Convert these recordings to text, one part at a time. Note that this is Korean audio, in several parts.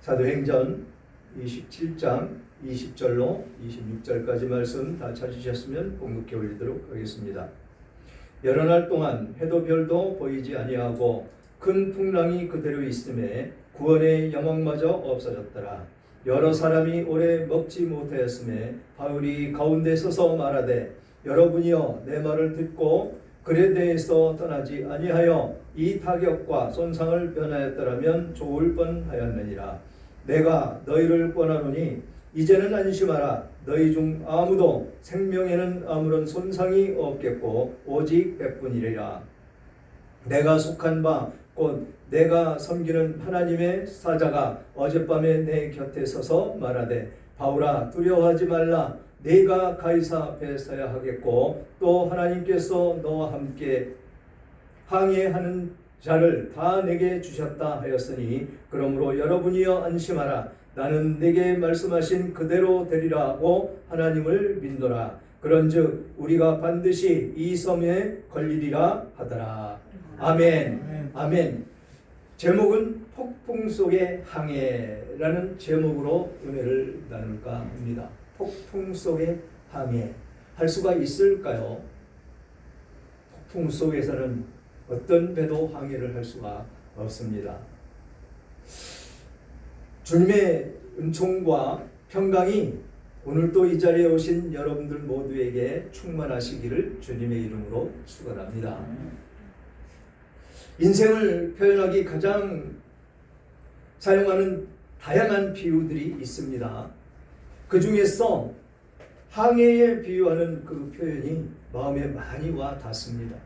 사도행전 27장 20절로 26절까지 말씀 다 찾으셨으면 봉독해 올리도록 하겠습니다. 여러 날 동안 해도 별도 보이지 아니하고 큰 풍랑이 그대로 있음에 구원의 영광마저 없어졌더라. 여러 사람이 오래 먹지 못하였음에 바울이 가운데 서서 말하되 여러분이여 내 말을 듣고 그레데에서 떠나지 아니하여 이 타격과 손상을 변하였더라면 좋을 뻔하였느니라. 내가 너희를 권하노니 이제는 안심하라. 너희 중 아무도 생명에는 아무런 손상이 없겠고 오직 백분이리라. 내가 속한 바 곧 내가 섬기는 하나님의 사자가 어젯밤에 내 곁에 서서 말하되 바울아 두려워하지 말라. 네가 가이사 앞에 서야 하겠고 또 하나님께서 너와 함께 항해하는 자를 다 내게 주셨다 하였으니 그러므로 여러분이여 안심하라. 나는 내게 말씀하신 그대로 되리라 하고 하나님을 믿노라. 그런즉 우리가 반드시 이 섬에 걸리리라 하더라. 아멘. 아멘. 제목은 폭풍 속의 항해라는 제목으로 은혜를 나눌까 합니다. 폭풍 속의 항해 할 수가 있을까요? 폭풍 속에서는 어떤 배도 항해를 할 수가 없습니다. 주님의 은총과 평강이 오늘도 이 자리에 오신 여러분들 모두에게 충만하시기를 주님의 이름으로 축원합니다. 인생을 표현하기 가장 사용하는 다양한 비유들이 있습니다. 그 중에서 항해에 비유하는 그 표현이 마음에 많이 와 닿습니다.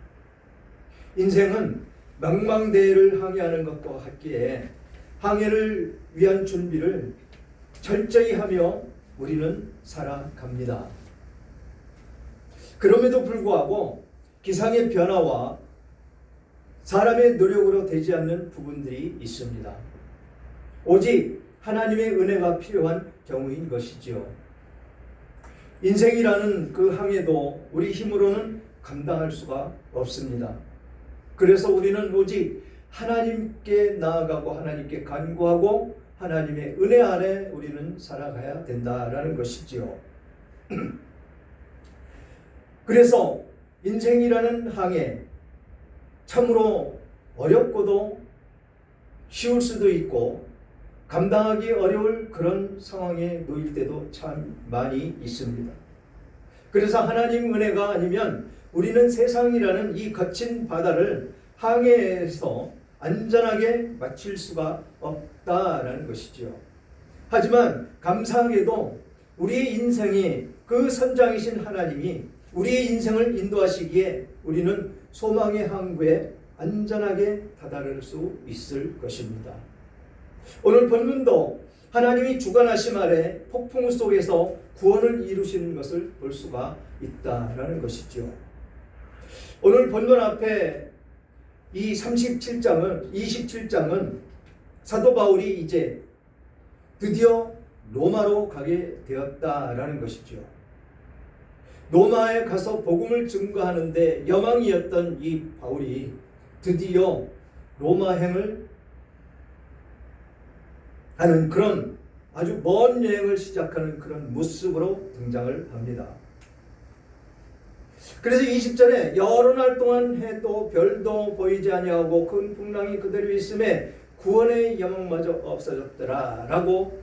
인생은 망망대해를 항해하는 것과 같기에 항해를 위한 준비를 철저히 하며 우리는 살아갑니다. 그럼에도 불구하고 기상의 변화와 사람의 노력으로 되지 않는 부분들이 있습니다. 오직 하나님의 은혜가 필요한 경우인 것이지요. 인생이라는 그 항해도 우리 힘으로는 감당할 수가 없습니다. 그래서 우리는 오직 하나님께 나아가고 하나님께 간구하고 하나님의 은혜 아래 우리는 살아가야 된다라는 것이지요. 그래서 인생이라는 항해 참으로 어렵고도 쉬울 수도 있고 감당하기 어려울 그런 상황에 놓일 때도 참 많이 있습니다. 그래서 하나님 은혜가 아니면 우리는 세상이라는 이 거친 바다를 항해해서 안전하게 마칠 수가 없다라는 것이죠. 하지만 감사하게도 우리의 인생이 그 선장이신 하나님이 우리의 인생을 인도하시기에 우리는 소망의 항구에 안전하게 다다를 수 있을 것입니다. 오늘 본문도 하나님이 주관하심 아래 폭풍 속에서 구원을 이루시는 것을 볼 수가 있다라는 것이죠. 오늘 본문 앞에 이 27장은 사도 바울이 이제 드디어 로마로 가게 되었다라는 것이죠. 로마에 가서 복음을 증거하는데 여망이었던 이 바울이 드디어 로마행을 하는 그런 아주 먼 여행을 시작하는 그런 모습으로 등장을 합니다. 그래서 20절에 여러 날 동안 해도 별도 보이지 아니하고 큰 풍랑이 그대로 있음에 구원의 영광마저 없어졌더라 라고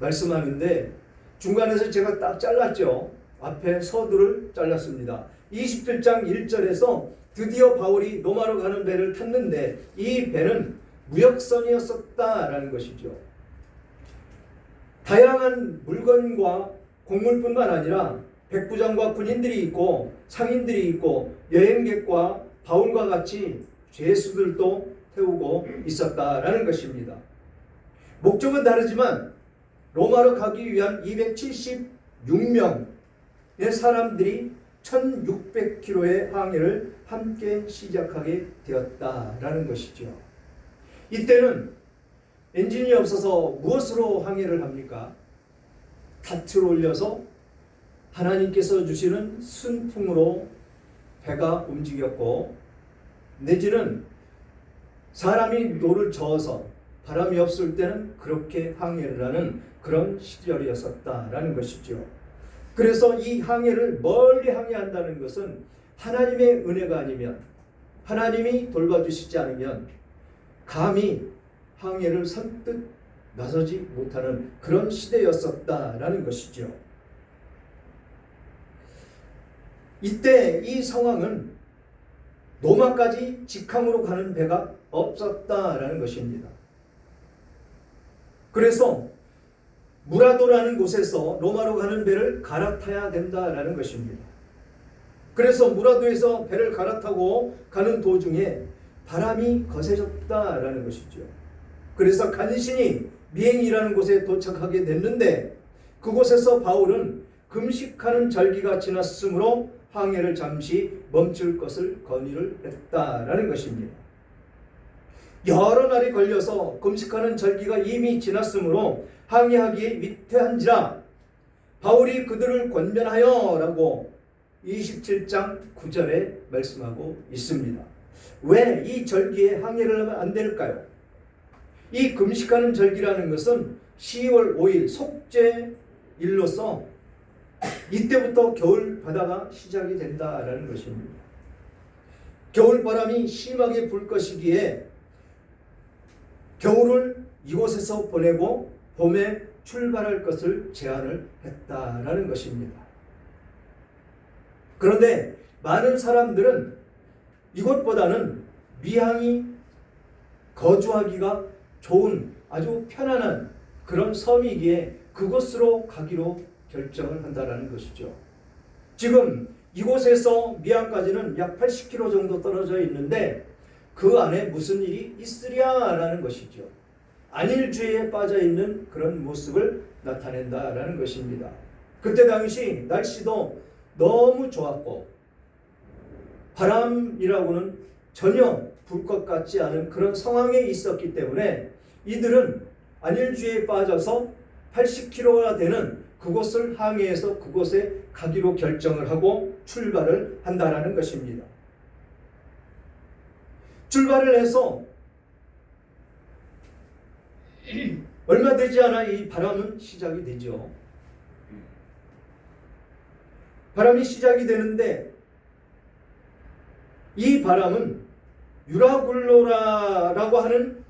말씀하는데 중간에서 제가 딱 잘랐죠. 앞에 서두를 잘랐습니다. 27장 1절에서 드디어 바울이 로마로 가는 배를 탔는데 이 배는 무역선이었었다라는 것이죠. 다양한 물건과 곡물뿐만 아니라 백부장과 군인들이 있고 상인들이 있고 여행객과 바울과 같이 죄수들도 태우고 있었다라는 것입니다. 목적은 다르지만 로마로 가기 위한 276명의 사람들이 1600km의 항해를 함께 시작하게 되었다라는 것이죠. 이때는 엔진이 없어서 무엇으로 항해를 합니까? 닷을 올려서 하나님께서 주시는 순풍으로 배가 움직였고 내지는 사람이 노를 저어서 바람이 없을 때는 그렇게 항해를 하는 그런 시절이었었다라는 것이죠. 그래서 이 항해를 멀리 항해한다는 것은 하나님의 은혜가 아니면, 하나님이 돌봐주시지 않으면 감히 항해를 선뜻 나서지 못하는 그런 시대였었다라는 것이죠. 이때 이 상황은 로마까지 직항으로 가는 배가 없었다라는 것입니다. 그래서 무라도라는 곳에서 로마로 가는 배를 갈아타야 된다라는 것입니다. 그래서 무라도에서 배를 갈아타고 가는 도중에 바람이 거세졌다라는 것이죠. 그래서 간신히 미행이라는 곳에 도착하게 됐는데 그곳에서 바울은 금식하는 절기가 지났으므로 항해를 잠시 멈출 것을 건의를 했다라는 것입니다. 여러 날이 걸려서 금식하는 절기가 이미 지났으므로 항해하기에 위태한지라 바울이 그들을 권면하여 라고 27장 9절에 말씀하고 있습니다. 왜 이 절기에 항해를 하면 안 될까요? 이 금식하는 절기라는 것은 10월 5일 속죄일로서 이때부터 겨울 바다가 시작이 된다라는 것입니다. 겨울 바람이 심하게 불 것이기에 겨울을 이곳에서 보내고 봄에 출발할 것을 제안을 했다라는 것입니다. 그런데 많은 사람들은 이곳보다는 미항이 거주하기가 좋은 아주 편안한 그런 섬이기에 그곳으로 가기로 결정을 한다라는 것이죠. 지금 이곳에서 미항까지는 약 80km 정도 떨어져 있는데 그 안에 무슨 일이 있으랴라는 것이죠. 안일주의에 빠져 있는 그런 모습을 나타낸다라는 것입니다. 그때 당시 날씨도 너무 좋았고 바람이라고는 전혀 불 것 같지 않은 그런 상황에 있었기 때문에 이들은 안일주의에 빠져서 80km가 되는 그곳을 항해해서 그곳에 가기로 결정을 하고 출발을 한다라는 것입니다. 출발을 해서 얼마 되지 않아 이 바람은 시작이 되죠. 바람이 시작이 되는데 이 바람은 유라굴로라라고 하는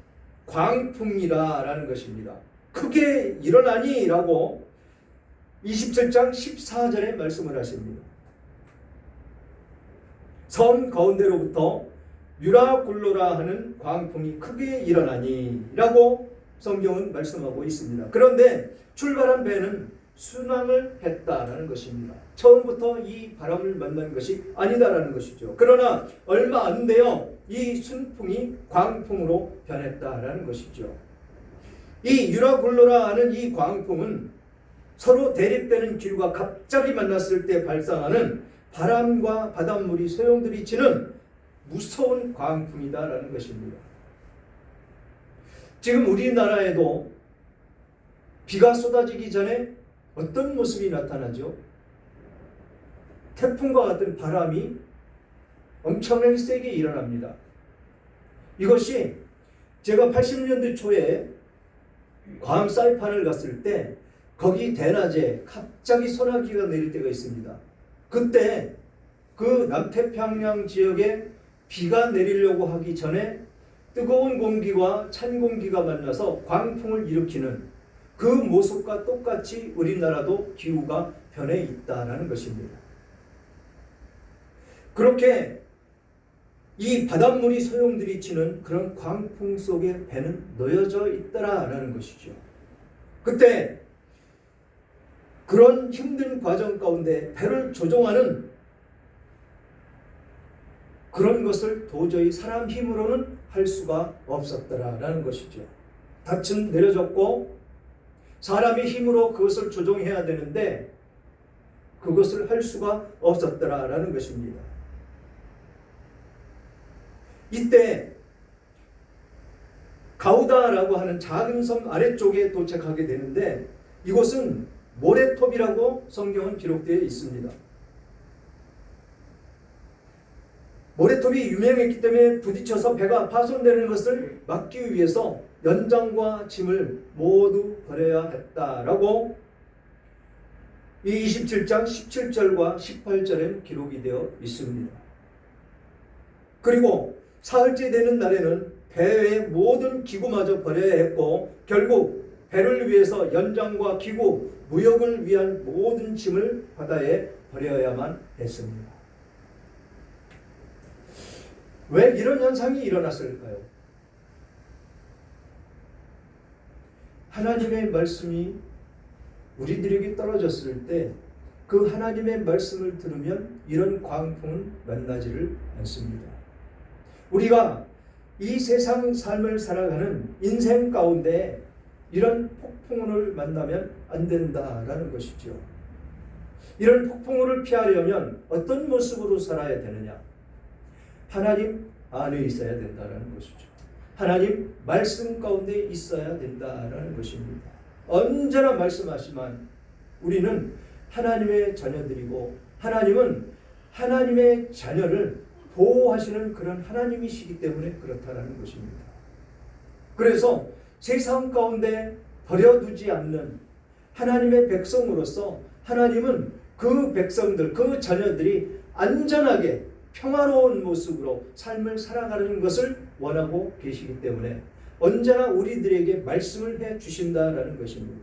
광풍이라는 것입니다. 크게 일어나니 라고 27장 14절에 말씀을 하십니다. 섬 가운데로부터 유라굴로라 하는 광풍이 크게 일어나니 라고 성경은 말씀하고 있습니다. 그런데 출발한 배는 순항을 했다라는 것입니다. 처음부터 이 바람을 만난 것이 아니다라는 것이죠. 그러나 얼마 안 돼요. 이 순풍이 광풍으로 변했다라는 것이죠. 이 유라굴로라 하는 이 광풍은 서로 대립되는 기류가 갑자기 만났을 때 발생하는 바람과 바닷물이 소용돌이 치는 무서운 광풍이다라는 것입니다. 지금 우리나라에도 비가 쏟아지기 전에 어떤 모습이 나타나죠? 태풍과 같은 바람이 엄청나게 세게 일어납니다. 이것이 제가 80년대 초에 괌 사이판을 갔을 때 거기 대낮에 갑자기 소나기가 내릴 때가 있습니다. 그때 그 남태평양 지역에 비가 내리려고 하기 전에 뜨거운 공기와 찬 공기가 만나서 광풍을 일으키는 그 모습과 똑같이 우리나라도 기후가 변해 있다라는 것입니다. 그렇게 이 바닷물이 소용들이치는 그런 광풍 속에 배는 놓여져 있더라라는 것이죠. 그때 그런 힘든 과정 가운데 배를 조종하는 그런 것을 도저히 사람 힘으로는 할 수가 없었더라라는 것이죠. 닻은 내려졌고 사람의 힘으로 그것을 조종해야 되는데 그것을 할 수가 없었더라라는 것입니다. 이때 가우다라고 하는 작은 섬 아래쪽에 도착하게 되는데 이곳은 모래톱이라고 성경은 기록되어 있습니다. 모래톱이 유명했기 때문에 부딪혀서 배가 파손되는 것을 막기 위해서 연장과 짐을 모두 버려야 했다라고 이 27장 17절과 18절에 기록이 되어 있습니다. 그리고 사흘째 되는 날에는 배의 모든 기구마저 버려야 했고 결국 배를 위해서 연장과 기구, 무역을 위한 모든 짐을 바다에 버려야만 했습니다. 왜 이런 현상이 일어났을까요? 하나님의 말씀이 우리들에게 떨어졌을 때 그 하나님의 말씀을 들으면 이런 광풍은 만나지를 않습니다. 우리가 이 세상 삶을 살아가는 인생 가운데 이런 폭풍우를 만나면 안 된다라는 것이죠. 이런 폭풍우를 피하려면 어떤 모습으로 살아야 되느냐? 하나님 안에 있어야 된다라는 것이죠. 하나님 말씀 가운데 있어야 된다라는 것입니다. 언제나 말씀하시만 우리는 하나님의 자녀들이고 하나님은 하나님의 자녀를 보호하시는 그런 하나님이시기 때문에 그렇다라는 것입니다. 그래서 세상 가운데 버려두지 않는 하나님의 백성으로서 하나님은 그 백성들, 그 자녀들이 안전하게 평화로운 모습으로 삶을 살아가는 것을 원하고 계시기 때문에 언제나 우리들에게 말씀을 해 주신다라는 것입니다.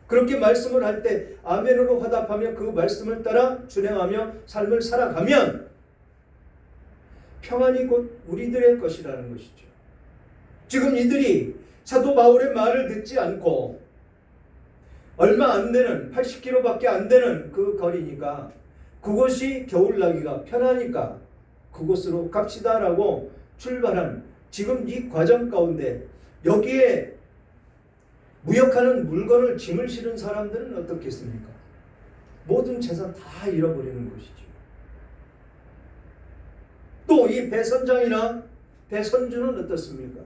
그렇게 말씀을 할 때 아멘으로 화답하며 그 말씀을 따라 준행하며 삶을 살아가면 평안이 곧 우리들의 것이라는 것이죠. 지금 이들이 사도 바울의 말을 듣지 않고 얼마 안 되는 80km밖에 안 되는 그 거리니까 그곳이 겨울나기가 편하니까 그곳으로 갑시다라고 출발한 지금 이 과정 가운데 여기에 무역하는 물건을 짐을 실은 사람들은 어떻겠습니까? 모든 재산 다 잃어버리는 것이죠. 또 이 배선장이나 배선주는 어떻습니까?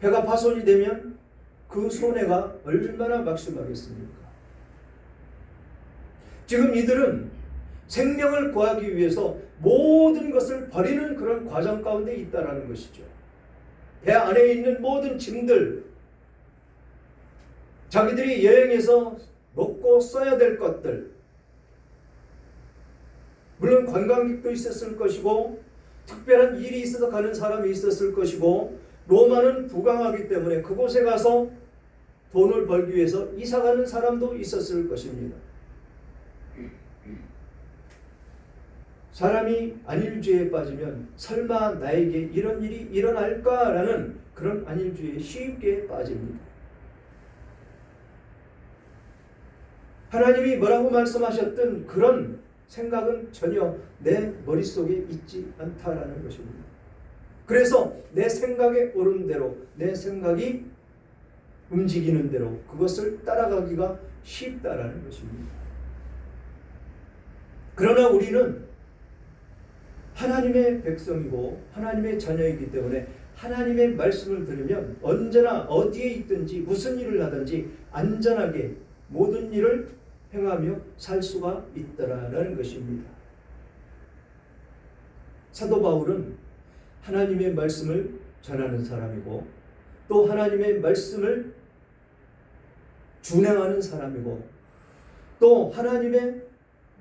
배가 파손이 되면 그 손해가 얼마나 막심하겠습니까? 지금 이들은 생명을 구하기 위해서 모든 것을 버리는 그런 과정 가운데 있다라는 것이죠. 배 안에 있는 모든 짐들, 자기들이 여행해서 먹고 써야 될 것들, 물론 관광객도 있었을 것이고 특별한 일이 있어서 가는 사람이 있었을 것이고 로마는 부강하기 때문에 그곳에 가서 돈을 벌기 위해서 이사가는 사람도 있었을 것입니다. 사람이 안일주의에 빠지면 설마 나에게 이런 일이 일어날까라는 그런 안일주의에 쉽게 빠집니다. 하나님이 뭐라고 말씀하셨든 그런 생각은 전혀 내 머릿속에 있지 않다라는 것입니다. 그래서 내 생각에 오른 대로, 내 생각이 움직이는 대로 그것을 따라가기가 쉽다라는 것입니다. 그러나 우리는 하나님의 백성이고 하나님의 자녀이기 때문에 하나님의 말씀을 들으면 언제나 어디에 있든지 무슨 일을 하든지 안전하게 모든 일을 행하며 살 수가 있더라라는 것입니다. 사도 바울은 하나님의 말씀을 전하는 사람이고 또 하나님의 말씀을 준행하는 사람이고 또 하나님의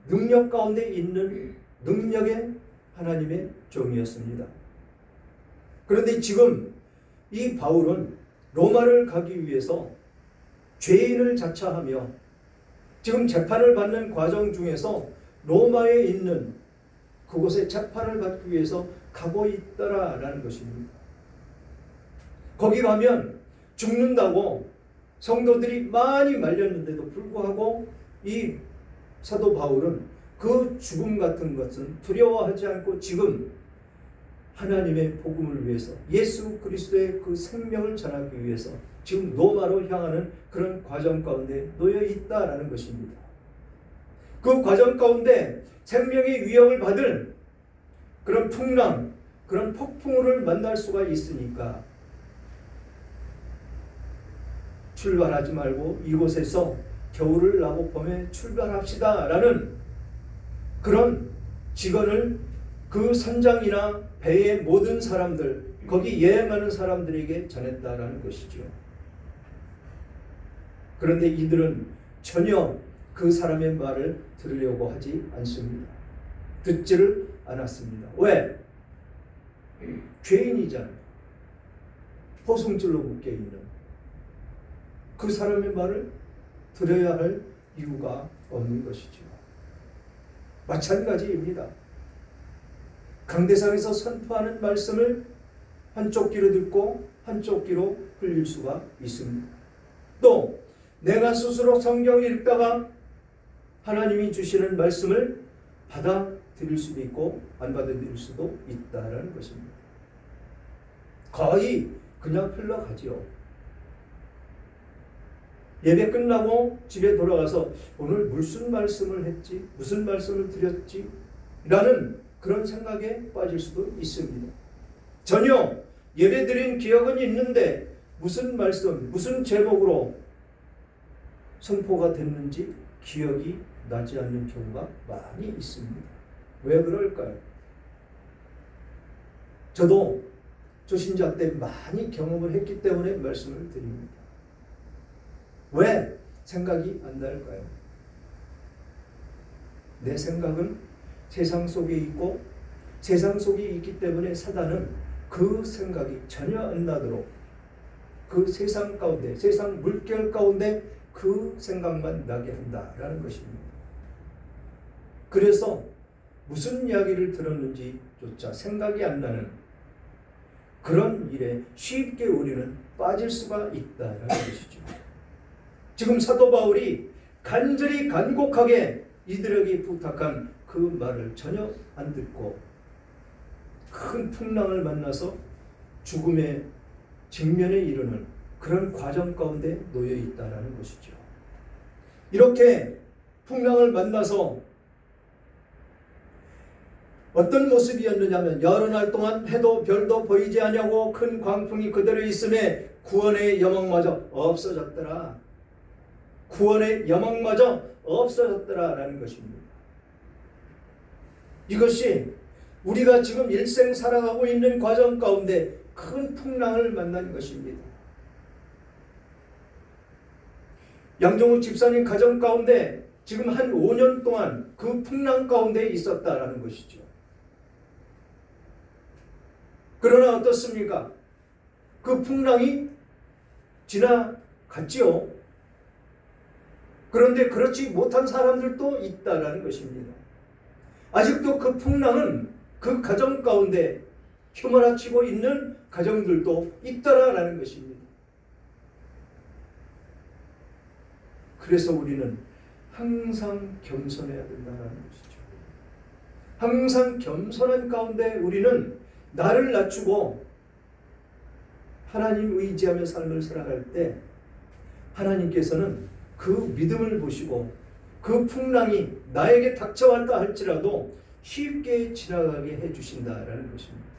능력 가운데 있는 능력의 하나님의 종이었습니다. 그런데 지금 이 바울은 로마를 가기 위해서 죄인을 자처하며 지금 재판을 받는 과정 중에서 로마에 있는 그곳에 재판을 받기 위해서 가고 있더라라는 것입니다. 거기 가면 죽는다고 성도들이 많이 말렸는데도 불구하고 이 사도 바울은 그 죽음 같은 것은 두려워하지 않고 지금 하나님의 복음을 위해서 예수 그리스도의 그 생명을 전하기 위해서 지금 로마로 향하는 그런 과정 가운데 놓여 있다라는 것입니다. 그 과정 가운데 생명의 위협을 받을 그런 풍랑, 그런 폭풍우를 만날 수가 있으니까 출발하지 말고 이곳에서 겨울을 나고 봄에 출발합시다라는 그런 직언을 그 선장이나 배의 모든 사람들, 거기 예행하는 사람들에게 전했다라는 것이죠. 그런데 이들은 전혀 그 사람의 말을 들으려고 하지 않습니다. 듣지를 않았습니다. 왜? 죄인이잖아요. 포승줄로 묶여있는 그 사람의 말을 들어야 할 이유가 없는 것이죠. 마찬가지입니다. 강대상에서 선포하는 말씀을 한쪽 귀로 듣고 한쪽 귀로 흘릴 수가 있습니다. 또 내가 스스로 성경을 읽다가 하나님이 주시는 말씀을 받아들일 수도 있고 안 받아들일 수도 있다는 것입니다. 거의 그냥 흘러가죠. 예배 끝나고 집에 돌아가서 오늘 무슨 말씀을 했지? 무슨 말씀을 드렸지? 라는 그런 생각에 빠질 수도 있습니다. 전혀 예배 드린 기억은 있는데 무슨 말씀, 무슨 제목으로 선포가 됐는지 기억이 나지 않는 경우가 많이 있습니다. 왜 그럴까요? 저도 초신자 때 많이 경험을 했기 때문에 말씀을 드립니다. 왜 생각이 안 날까요? 내 생각은 세상 속에 있고 세상 속에 있기 때문에 사단은 그 생각이 전혀 안 나도록 그 세상 가운데, 세상 물결 가운데 그 생각만 나게 한다라는 것입니다. 그래서 무슨 이야기를 들었는지조차 생각이 안 나는 그런 일에 쉽게 우리는 빠질 수가 있다라는 것이죠. 지금 사도 바울이 간절히 간곡하게 이들에게 부탁한 그 말을 전혀 안 듣고 큰 풍랑을 만나서 죽음의 직면에 이르는 그런 과정 가운데 놓여 있다라는 것이죠. 이렇게 풍랑을 만나서 어떤 모습이었느냐면 여러 날 동안 해도 별도 보이지 아니하고 큰 광풍이 그대로 있음에 구원의 여망마저 없어졌더라. 구원의 여망마저 없어졌더라라는 것입니다. 이것이 우리가 지금 일생 살아가고 있는 과정 가운데 큰 풍랑을 만난 것입니다. 양정우 집사님 가정 가운데 지금 한 5년 동안 그 풍랑 가운데 있었다라는 것이죠. 그러나 어떻습니까? 그 풍랑이 지나갔지요. 그런데 그렇지 못한 사람들도 있다라는 것입니다. 아직도 그 풍랑은 그 가정 가운데 휘몰아치고 있는 가정들도 있다라는 것입니다. 그래서 우리는 항상 겸손해야 된다는 것이죠. 항상 겸손한 가운데 우리는 나를 낮추고 하나님 의지하며 삶을 살아갈 때 하나님께서는 그 믿음을 보시고 그 풍랑이 나에게 닥쳐왔다 할지라도 쉽게 지나가게 해주신다라는 것입니다.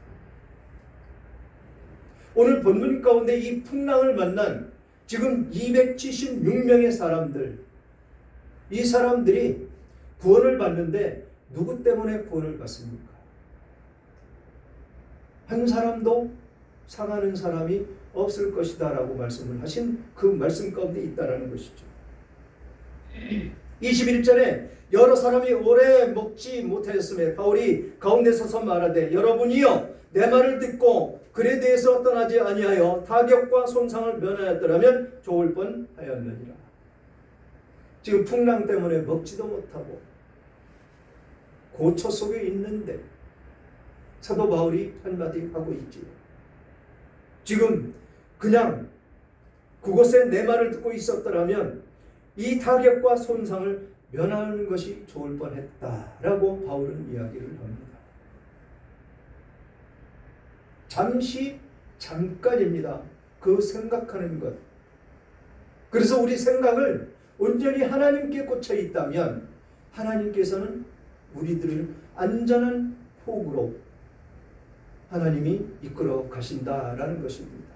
오늘 본문 가운데 이 풍랑을 만난 지금 276명의 사람들, 이 사람들이 구원을 받는데 누구 때문에 구원을 받습니까? 한 사람도 상하는 사람이 없을 것이다 라고 말씀을 하신 그 말씀 가운데 있다라는 것이죠. 21절에 여러 사람이 오래 먹지 못하였음에 바울이 가운데 서서 말하되 여러분이여 내 말을 듣고 글에 대해서 떠나지 아니하여 타격과 손상을 면하였더라면 좋을 뻔하였느니라. 지금 풍랑 때문에 먹지도 못하고 고초 속에 있는데 사도 바울이 한마디 하고 있지요. 지금 그냥 그곳에 내 말을 듣고 있었더라면 이 타격과 손상을 면하는 것이 좋을 뻔했다라고 바울은 이야기를 합니다. 잠깐입니다. 그 생각하는 것. 그래서 우리 생각을 온전히 하나님께 꽂혀 있다면 하나님께서는 우리들을 안전한 폭으로 하나님이 이끌어 가신다라는 것입니다.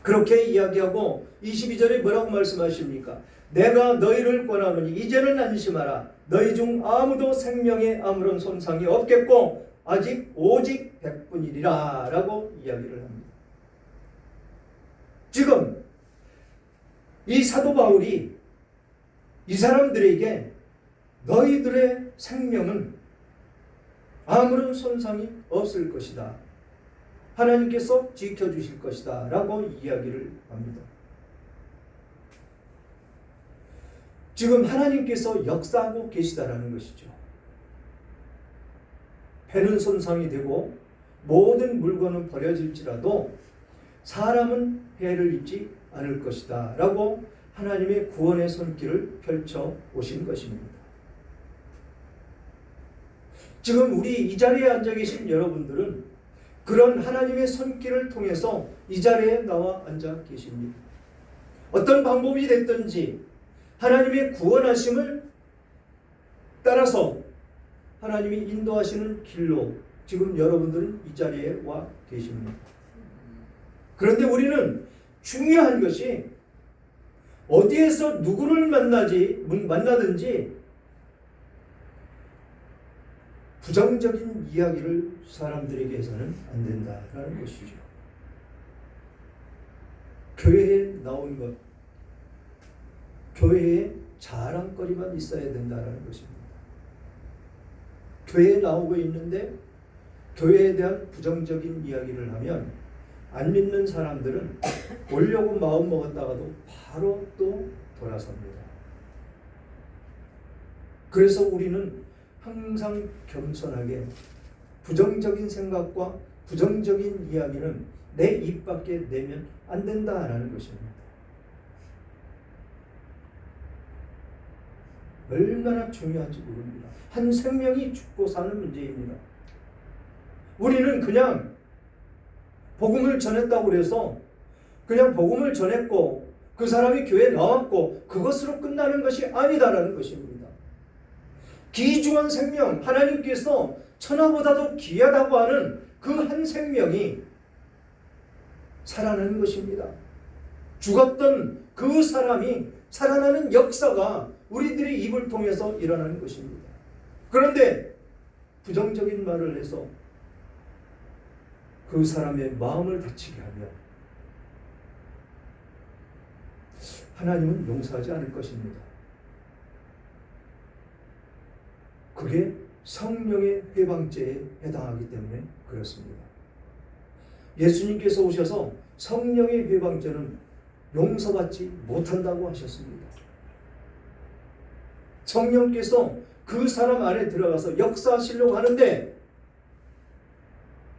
그렇게 이야기하고 22절에 뭐라고 말씀하십니까? 내가 너희를 권하노니 이제는 안심하라. 너희 중 아무도 생명에 아무런 손상이 없겠고 아직 오직 100분 뿐이리라 라고 이야기를 합니다. 지금 이 사도 바울이 이 사람들에게 너희들의 생명은 아무런 손상이 없을 것이다. 하나님께서 지켜주실 것이다 라고 이야기를 합니다. 지금 하나님께서 역사하고 계시다라는 것이죠. 배는 손상이 되고 모든 물건은 버려질지라도 사람은 해를 입지 않을 것이다 라고 하나님의 구원의 손길을 펼쳐 오신 것입니다. 지금 우리 이 자리에 앉아 계신 여러분들은 그런 하나님의 손길을 통해서 이 자리에 나와 앉아 계십니다. 어떤 방법이 됐든지 하나님의 구원하심을 따라서 하나님이 인도하시는 길로 지금 여러분들은 이 자리에 와 계십니다. 그런데 우리는 중요한 것이 어디에서 누구를 만나든지 부정적인 이야기를 사람들에게 해서는 안 된다라는 것이죠. 교회에 나온 것, 교회에 자랑거리만 있어야 된다라는 것입니다. 교회에 나오고 있는데 교회에 대한 부정적인 이야기를 하면 안 믿는 사람들은 오려고 마음 먹었다가도 바로 또 돌아섭니다. 그래서 우리는 항상 겸손하게 부정적인 생각과 부정적인 이야기는 내 입 밖에 내면 안 된다라는 것입니다. 얼마나 중요한지 모릅니다. 한 생명이 죽고 사는 문제입니다. 우리는 그냥 복음을 전했다고 해서 그냥 복음을 전했고 그 사람이 교회에 나왔고 그것으로 끝나는 것이 아니다라는 것입니다. 귀중한 생명, 하나님께서 천하보다도 귀하다고 하는 그 한 생명이 살아나는 것입니다. 죽었던 그 사람이 살아나는 역사가 우리들의 입을 통해서 일어나는 것입니다. 그런데 부정적인 말을 해서 그 사람의 마음을 다치게 하면 하나님은 용서하지 않을 것입니다. 그게 성령의 회방죄에 해당하기 때문에 그렇습니다. 예수님께서 오셔서 성령의 회방죄는 용서받지 못한다고 하셨습니다. 성령께서 그 사람 안에 들어가서 역사하시려고 하는데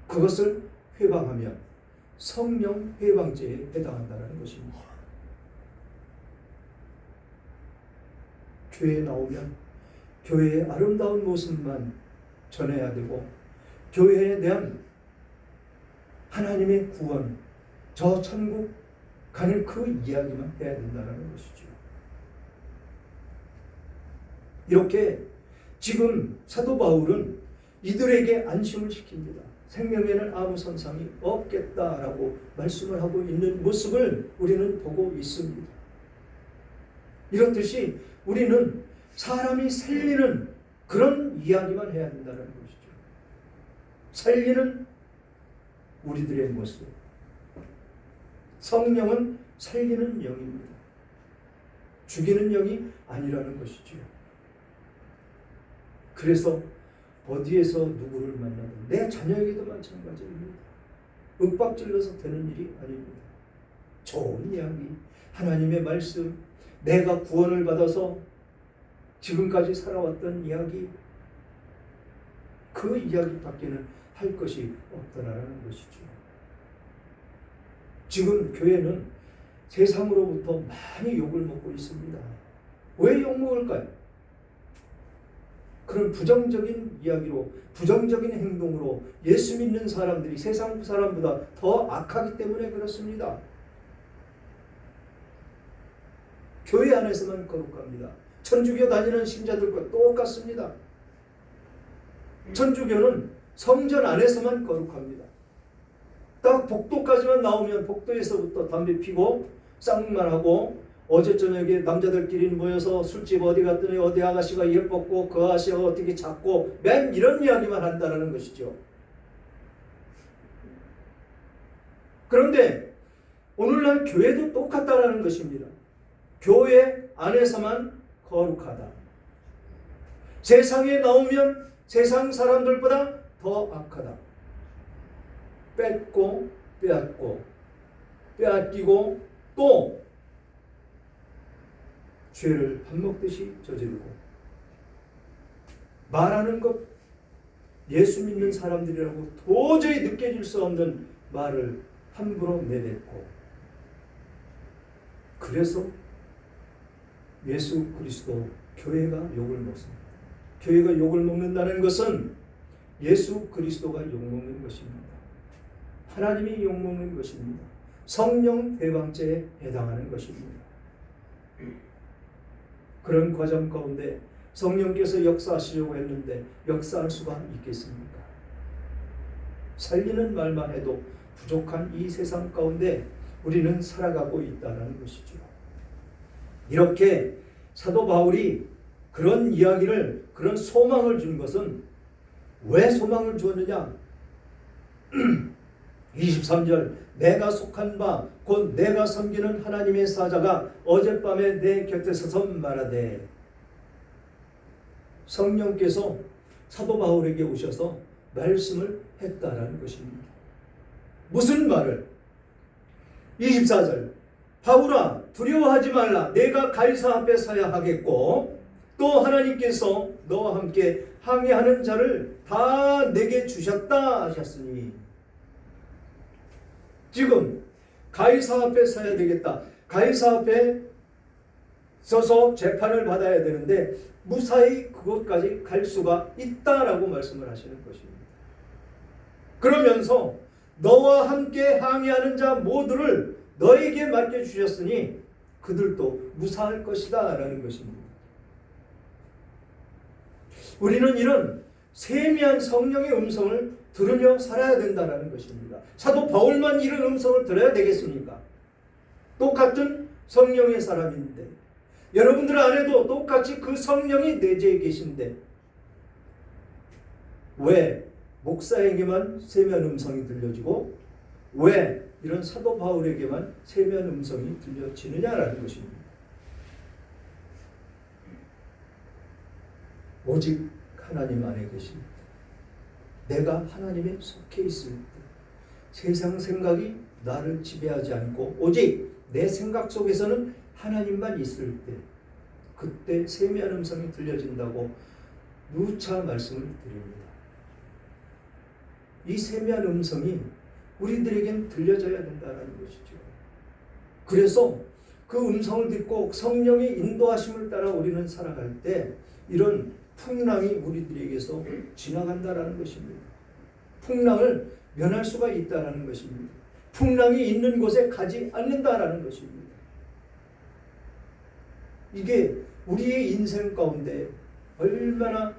그것을 회방하면 성령 회방죄에 해당한다는 것입니다. 교회에 나오면 교회의 아름다운 모습만 전해야 되고 교회에 대한 하나님의 구원, 저 천국 가는 그 이야기만 해야 된다는 것이죠. 이렇게 지금 사도 바울은 이들에게 안심을 시킵니다. 생명에는 아무 손상이 없겠다라고 말씀을 하고 있는 모습을 우리는 보고 있습니다. 이렇듯이 우리는 사람이 살리는 그런 이야기만 해야 된다는 것이죠. 살리는 우리들의 모습. 성령은 살리는 영입니다. 죽이는 영이 아니라는 것이죠. 그래서 어디에서 누구를 만나든 내 자녀에게도 마찬가지입니다. 윽박질러서 되는 일이 아닙니다. 좋은 이야기, 하나님의 말씀, 내가 구원을 받아서 지금까지 살아왔던 이야기, 그 이야기밖에는 할 것이 없다라는 것이죠. 지금 교회는 세상으로부터 많이 욕을 먹고 있습니다. 왜 욕먹을까요? 그런 부정적인 이야기로, 부정적인 행동으로 예수 믿는 사람들이 세상 사람보다 더 악하기 때문에 그렇습니다. 교회 안에서만 거룩합니다. 천주교 다니는 신자들과 똑같습니다. 천주교는 성전 안에서만 거룩합니다. 딱 복도까지만 나오면 복도에서부터 담배 피고 쌍말하고 어제 저녁에 남자들끼리 모여서 술집 어디 갔더니 어디 아가씨가 예뻤고 그 아가씨가 어떻게 작고 맨 이런 이야기만 한다는 것이죠. 그런데 오늘날 교회도 똑같다라는 것입니다. 교회 안에서만 거룩하다. 세상에 나오면 세상 사람들보다 더 악하다. 뺏고 빼앗고 빼앗기고 또 죄를 밥 먹듯이 저지르고 말하는 것 예수 믿는 사람들이라고 도저히 느껴질 수 없는 말을 함부로 내뱉고 그래서 예수 그리스도 교회가 욕을 먹습니다. 교회가 욕을 먹는다는 것은 예수 그리스도가 욕먹는 것입니다. 하나님이 욕먹는 것입니다. 성령 회방죄에 해당하는 것입니다. 그런 과정 가운데 성령께서 역사하시려고 했는데 역사할 수가 있겠습니까? 살리는 말만 해도 부족한 이 세상 가운데 우리는 살아가고 있다는 것이죠. 이렇게 사도 바울이 그런 이야기를, 그런 소망을 준 것은 왜 소망을 주었느냐? 23절 내가 속한 바 곧 내가 섬기는 하나님의 사자가 어젯밤에 내 곁에 서서 말하되 성령께서 사도 바울에게 오셔서 말씀을 했다라는 것입니다. 무슨 말을? 24절 바울아 두려워하지 말라. 내가 가이사 앞에 서야 하겠고 또 하나님께서 너와 함께 항해하는 자를 다 내게 주셨다 하셨으니 지금 가이사 앞에 서야 되겠다. 가이사 앞에 서서 재판을 받아야 되는데 무사히 그것까지 갈 수가 있다라고 말씀을 하시는 것입니다. 그러면서 너와 함께 항해하는 자 모두를 너에게 맡겨주셨으니 그들도 무사할 것이다 라는 것입니다. 우리는 이런 세미한 성령의 음성을 들으며 살아야 된다는 것입니다. 사도 바울만 이런 음성을 들어야 되겠습니까? 똑같은 성령의 사람인데 여러분들 안에도 똑같이 그 성령이 내재해 계신데 왜 목사에게만 세미한 음성이 들려지고 왜 이런 사도 바울에게만 세미한 음성이 들려지느냐라는 것입니다. 오직 하나님 안에 계십니다. 내가 하나님에 속해 있을 때 세상 생각이 나를 지배하지 않고 오직 내 생각 속에서는 하나님만 있을 때 그때 세미한 음성이 들려진다고 누차 말씀을 드립니다. 이 세미한 음성이 우리들에겐 들려져야 된다는 것이죠. 그래서 그 음성을 듣고 성령의 인도하심을 따라 우리는 살아갈 때 이런 풍랑이 우리들에게서 지나간다라는 것입니다. 풍랑을 면할 수가 있다라는 것입니다. 풍랑이 있는 곳에 가지 않는다라는 것입니다. 이게 우리의 인생 가운데 얼마나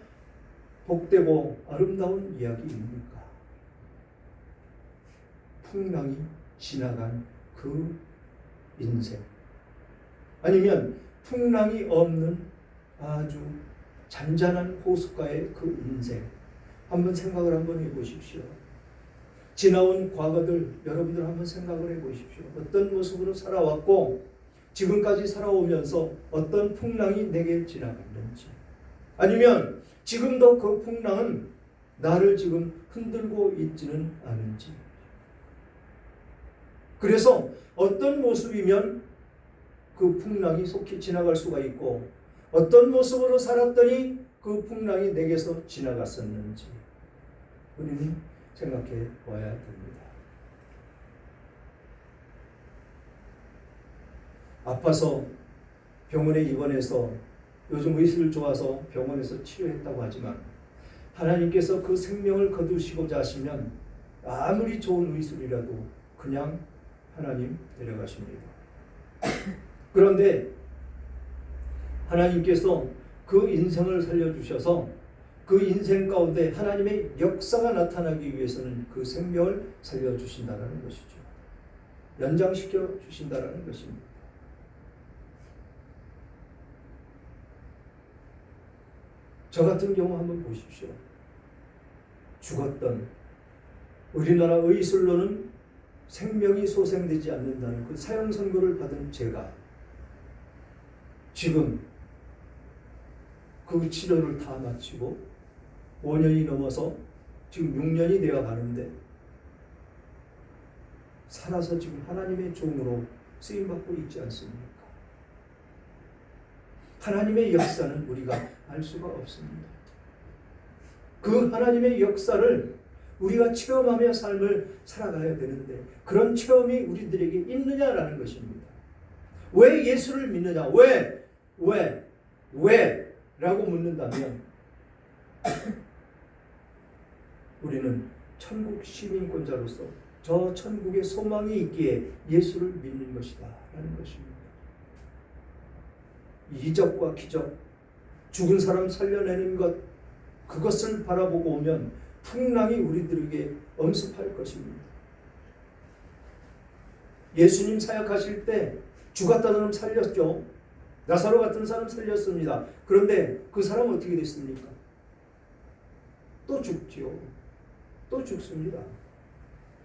복되고 아름다운 이야기입니까? 풍랑이 지나간 그 인생, 아니면 풍랑이 없는 아주 잔잔한 호숫가의 그 인생, 한번 생각을 한번 해보십시오. 지나온 과거들 여러분들 한번 생각을 해보십시오. 어떤 모습으로 살아왔고 지금까지 살아오면서 어떤 풍랑이 내게 지나갔는지, 아니면 지금도 그 풍랑은 나를 지금 흔들고 있지는 않은지, 그래서 어떤 모습이면 그 풍랑이 속히 지나갈 수가 있고 어떤 모습으로 살았더니 그 풍랑이 내게서 지나갔었는지 우리는 생각해 봐야 됩니다. 아파서 병원에 입원해서 요즘 의식을 좋아서 병원에서 치료했다고 하지만 하나님께서 그 생명을 거두시고자 하시면 아무리 좋은 의술이라도 그냥 하나님 데려가십니다. 그런데 하나님께서 그 인생을 살려주셔서 그 인생 가운데 하나님의 역사가 나타나기 위해서는 그 생명을 살려주신다는 것이죠. 연장시켜 주신다는 것입니다. 저 같은 경우 한번 보십시오. 죽었던 우리나라 의술로는 생명이 소생되지 않는다는 그 사형 선고를 받은 제가 지금 그 치료를 다 마치고 5년이 넘어서 지금 6년이 되어 가는데 살아서 지금 하나님의 종으로 쓰임받고 있지 않습니까? 하나님의 역사는 우리가 알 수가 없습니다. 그 하나님의 역사를 우리가 체험하며 삶을 살아가야 되는데 그런 체험이 우리들에게 있느냐라는 것입니다. 왜 예수를 믿느냐? 왜? 라고 묻는다면 우리는 천국 시민권자로서 저 천국에 소망이 있기에 예수를 믿는 것이다 라는 것입니다. 이적과 기적, 죽은 사람 살려내는 것, 그것을 바라보고 오면 풍랑이 우리들에게 엄습할 것입니다. 예수님 사역하실 때 죽었다는 사람 살렸죠. 나사로 같은 사람 살렸습니다. 그런데 그 사람 어떻게 됐습니까? 또 죽지요. 또 죽습니다.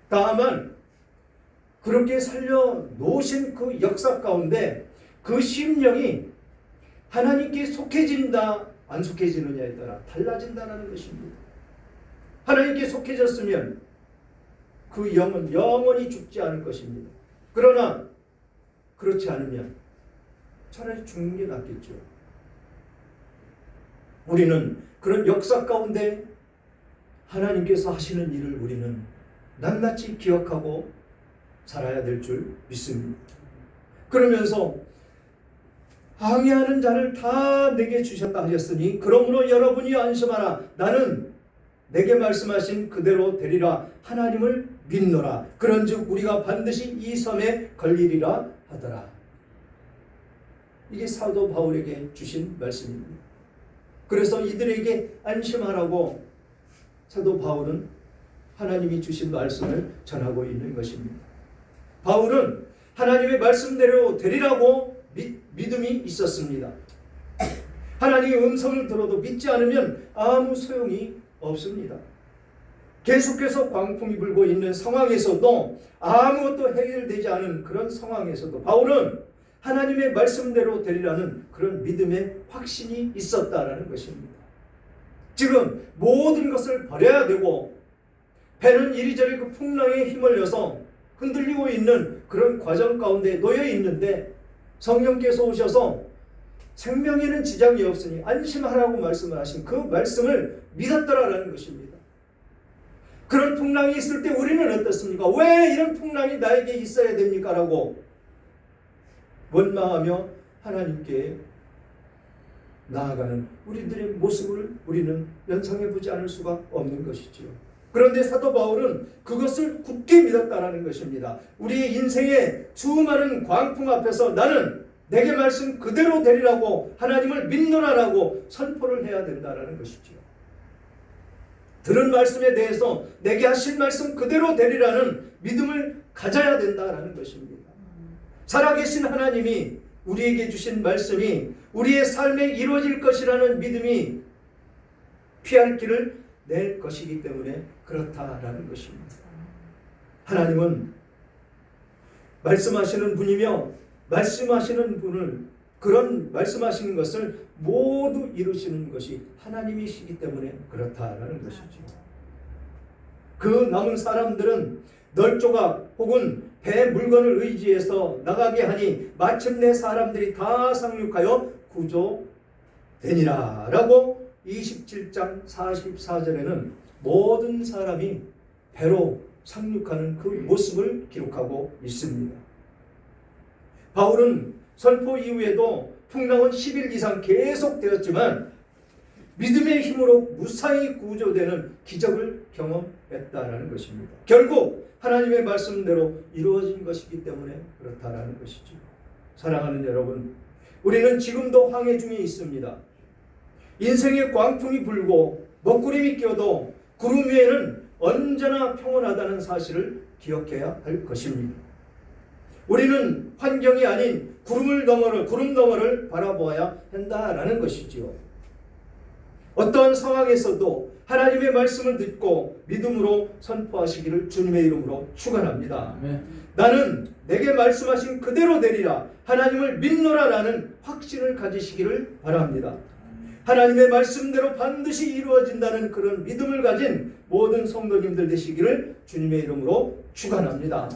다만 그렇게 살려놓으신 그 역사 가운데 그 심령이 하나님께 속해진다 안 속해지느냐에 따라 달라진다는 것입니다. 하나님께 속해졌으면 그 영은 영원히 죽지 않을 것입니다. 그러나 그렇지 않으면 차라리 죽는 게 낫겠죠. 우리는 그런 역사 가운데 하나님께서 하시는 일을 우리는 낱낱이 기억하고 살아야 될 줄 믿습니다. 그러면서 항해하는 자를 다 내게 주셨다 하셨으니 그러므로 여러분이 안심하라. 나는 내게 말씀하신 그대로 되리라. 하나님을 믿노라. 그런즉 우리가 반드시 이 섬에 걸리리라 하더라. 이게 사도 바울에게 주신 말씀입니다. 그래서 이들에게 안심하라고 사도 바울은 하나님이 주신 말씀을 전하고 있는 것입니다. 바울은 하나님의 말씀대로 되리라고 믿음이 있었습니다. 하나님의 음성을 들어도 믿지 않으면 아무 소용이 없습니다. 계속해서 광풍이 불고 있는 상황에서도 아무것도 해결되지 않은 그런 상황에서도 바울은 하나님의 말씀대로 되리라는 그런 믿음의 확신이 있었다라는 것입니다. 지금 모든 것을 버려야 되고 배는 이리저리 그 풍랑에 휘말려서 흔들리고 있는 그런 과정 가운데 놓여 있는데 성령께서 오셔서 생명에는 지장이 없으니 안심하라고 말씀을 하신 그 말씀을 믿었더라라는 것입니다. 그런 풍랑이 있을 때 우리는 어떻습니까? 왜 이런 풍랑이 나에게 있어야 됩니까? 라고 원망하며 하나님께 나아가는 우리들의 모습을 우리는 연상해 보지 않을 수가 없는 것이지요. 그런데 사도 바울은 그것을 굳게 믿었다라는 것입니다. 우리의 인생의 수많은 광풍 앞에서 나는 내게 말씀 그대로 되리라고 하나님을 믿노라라고 선포를 해야 된다라는 것이지요. 들은 말씀에 대해서 내게 하신 말씀 그대로 되리라는 믿음을 가져야 된다라는 것입니다. 살아계신 하나님이 우리에게 주신 말씀이 우리의 삶에 이루어질 것이라는 믿음이 피할 길을 낼 것이기 때문에 그렇다라는 것입니다. 하나님은 말씀하시는 분이며 말씀하시는 분을 그런 말씀하시는 것을 모두 이루시는 것이 하나님이시기 때문에 그렇다라는 것이죠. 그 남은 사람들은 널조각 혹은 배 물건을 의지해서 나가게 하니 마침내 사람들이 다 상륙하여 구조되니라 라고 27장 44절에는 모든 사람이 배로 상륙하는 그 모습을 기록하고 있습니다. 바울은 선포 이후에도 풍랑은 10일 이상 계속되었지만 믿음의 힘으로 무사히 구조되는 기적을 경험했다라는 것입니다. 결국 하나님의 말씀대로 이루어진 것이기 때문에 그렇다라는 것이죠. 사랑하는 여러분, 우리는 지금도 항해 중에 있습니다. 인생의 광풍이 불고 먹구름이 껴도 구름 위에는 언제나 평온하다는 사실을 기억해야 할 것입니다. 우리는 환경이 아닌 구름 너머를 바라보아야 한다라는 것이지요. 어떠한 상황에서도 하나님의 말씀을 듣고 믿음으로 선포하시기를 주님의 이름으로 축원합니다. 나는 내게 말씀하신 그대로 되리라, 하나님을 믿노라라는 확신을 가지시기를 바랍니다. 하나님의 말씀대로 반드시 이루어진다는 그런 믿음을 가진 모든 성도님들 되시기를 주님의 이름으로 축원합니다.